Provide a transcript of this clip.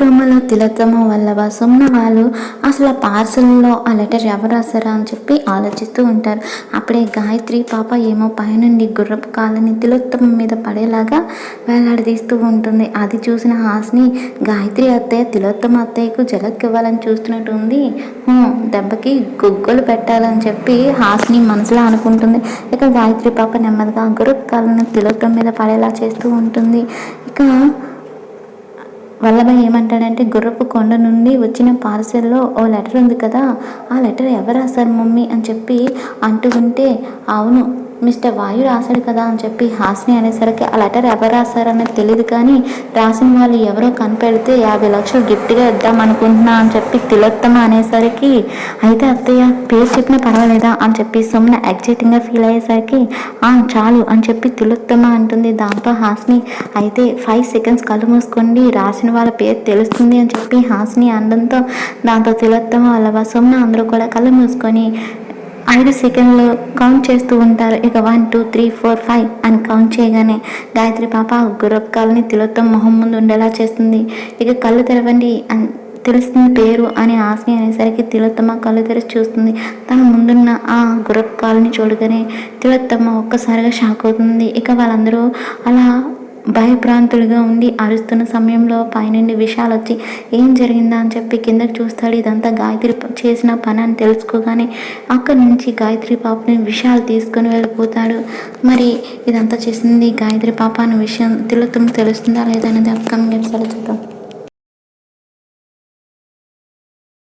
ప్రోమోలో తిలోత్తమ వల్లభ సుమ్న వాళ్ళు అసలు ఆ పార్సల్లో ఆ లెటర్ ఎవరు రాశారా అని చెప్పి ఆలోచిస్తూ ఉంటారు. అప్పుడే గాయత్రి పాప ఏమో పైనుండి గుర్రపు కాళ్ళని తిలోత్తమ మీద పడేలాగా వేలాడదీస్తూ ఉంటుంది. అది చూసిన హాస్ని గాయత్రి అత్తయ్య తిలోత్తమ అత్తయ్యకు జలక్ ఇవ్వాలని చూస్తున్నట్టు ఉంది, దెబ్బకి గుగ్గలు పెట్టాలని చెప్పి హాస్ని మనసులో అనుకుంటుంది. ఇక గాయత్రి పాప నెమ్మదిగా గుర్రపు కాళ్ళని తిలోత్తమ మీద పడేలా చేస్తూ ఉంటుంది. ఇక వల్లభ ఏమంటాడంటే, గుర్రపు కొండ నుండి వచ్చిన పార్సెల్లో ఓ లెటర్ ఉంది కదా, ఆ లెటర్ ఎవరు రాశారు మమ్మీ అని చెప్పి అంటూ ఉంటే, అవును మిస్టర్ వాయు రాశాడు కదా అని చెప్పి హాస్ని అనేసరికి ఆ లెటర్ ఎవరు రాశారనేది తెలియదు, కానీ రాసిన వాళ్ళు ఎవరో కనిపెడితే 50 లక్షలు గిఫ్ట్గా ఇద్దాం అనుకుంటున్నా అని చెప్పి తిలోత్తమ అనేసరికి, అయితే అత్తయ్య పేరు చెప్పినా పర్వాలేదా అని చెప్పి సుమ్న ఎగ్జైటింగ్గా ఫీల్ అయ్యేసరికి చాలు అని చెప్పి తిలోత్తమ అంటుంది. దాంతో హాస్ని అయితే 5 సెకండ్స్ కళ్ళు మూసుకోండి, రాసిన వాళ్ళ పేరు తెలుస్తుంది అని చెప్పి హాస్ని అనడంతో దాంతో తిలోత్తమ వల్లభ సుమ్న అందరూ కూడా కళ్ళు మూసుకొని 5 సెకండ్లు కౌంట్ చేస్తూ ఉంటారు. ఇక 1 2 3 4 5 అని కౌంట్ చేయగానే గాయత్రి పాప గుర్రపు కాళ్ళని తిలోత్తమ మొహం ముందు ఉండేలా చేస్తుంది. ఇక కళ్ళు తెరవండి అని తెలుస్తుంది పేరు అని హాస్ని అనేసరికి తిలోత్తమ కళ్ళు తెరిచి చూస్తుంది. తన ముందున్న ఆ గుర్రపు కాళ్ళని చూడగానే తిలోత్తమ ఒక్కసారిగా షాక్ అవుతుంది. ఇక వాళ్ళందరూ అలా భయభ్రాంతులుగా ఉండి అరుస్తున్న సమయంలో పైనుండి విషయాలు వచ్చి ఏం జరిగిందా అని చెప్పి కిందకి చూస్తాడు. ఇదంతా గాయత్రి చేసిన పని అని తెలుసుకోగానే అక్కడి నుంచి గాయత్రి పాపని విషయాలు తీసుకొని వెళ్ళిపోతాడు. మరి ఇదంతా చేసింది గాయత్రి పాప అనే విషయం తిలోత్తమ తెలుస్తుందా లేదా అనేది అప్కమింగ్ ఎపిసోడ్లో చూద్దాం.